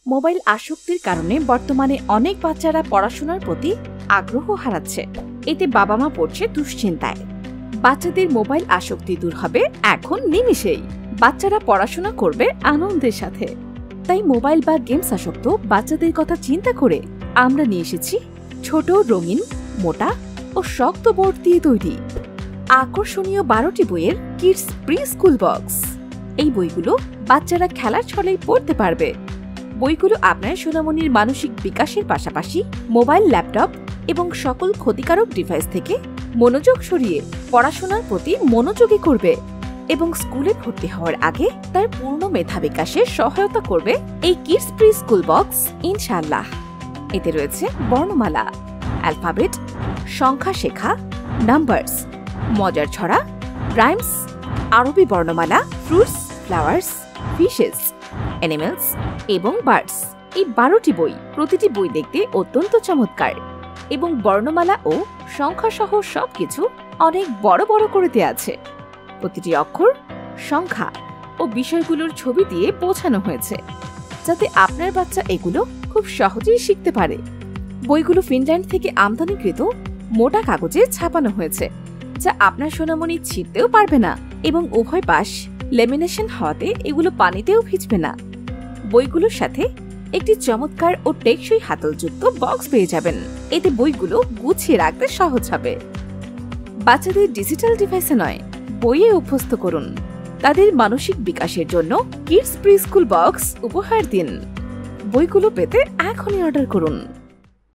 Mobile আসক্তির কারণে বর্তমানে অনেক বাচ্চারা পড়াশোনার প্রতি আগ্রহ হারাচ্ছে। এতে বাবা মা পড়ছে দুশ্চিন্তায়। বাচ্চাদের মোবাইল আসক্তি দূর হবে এখন নিমিষেই। বাচ্চারা পড়াশোনা করবে আনন্দের সাথে। তাই মোবাইল বা গেমস আসক্ত বাচ্চাদের কথা চিন্তা করে আমরা নিয়ে এসেছি ছোট, রঙিন, মোটা ও শক্ত বোর্ড দিয়ে তৈরি আকর্ষণীয় 12টি বইয়ের কিডস প্রি স্কুল বক্স। এই বইগুলো বাচ্চারা খেলার ছলেই পড়তে পারবে। বইগুলো আপনার সোনামণির মানসিক বিকাশের পাশাপাশি মোবাইল, ল্যাপটপ এবং সকল ক্ষতিকারক ডিভাইস থেকে মনোযোগ সরিয়ে পড়াশোনার প্রতি মনোযোগী করবে এবং স্কুলে ভর্তি হওয়ার আগে তার পূর্ণ মেধা বিকাশে সহায়তা করবে এই কিডস প্রি স্কুল বক্স ইনশাআল্লাহ। এতে রয়েছে বর্ণমালা, অ্যালফাবেট, সংখ্যা শেখা, নাম্বারস, মজার ছড়া, রাইমস, আরবি বর্ণমালা, ফ্রুটস, ফ্লাওয়ার্স, ফিশেস, অ্যানিমেলস এবং বার্ডস। এই 12টি বই, প্রতিটি বই দেখতে অত্যন্ত চমৎকার এবং বর্ণমালা ও সংখ্যা সহ সবকিছু অনেক বড় বড় করে দেওয়া আছে। প্রতিটি অক্ষর, সংখ্যা ও বিষয়গুলোর ছবি দিয়ে বোঝানো হয়েছে যাতে আপনার বাচ্চা এগুলো খুব সহজেই শিখতে পারে। বইগুলো ফিনল্যান্ড থেকে আমদানিকৃত মোটা কাগজে ছাপানো হয়েছে, যা আপনার সোনামণি ছিঁড়তেও পারবে না এবং উভয় পাশ লেমিনেশন হওয়াতে এগুলো পানিতেও ভিজবে না। বইগুলোর সাথে একটি চমৎকার ও টেকসই হাতলযুক্ত বক্স পেয়ে যাবেন। এতে বইগুলো গুছিয়ে রাখতে সহজ হবে। বাচ্চাদের ডিজিটাল ডিভাইসে নয়, বইয়ে অভ্যস্ত করুন। তাদের মানসিক বিকাশের জন্য কিডস প্রি স্কুল বক্স উপহার দিন। বইগুলো পেতে এখনই অর্ডার করুন।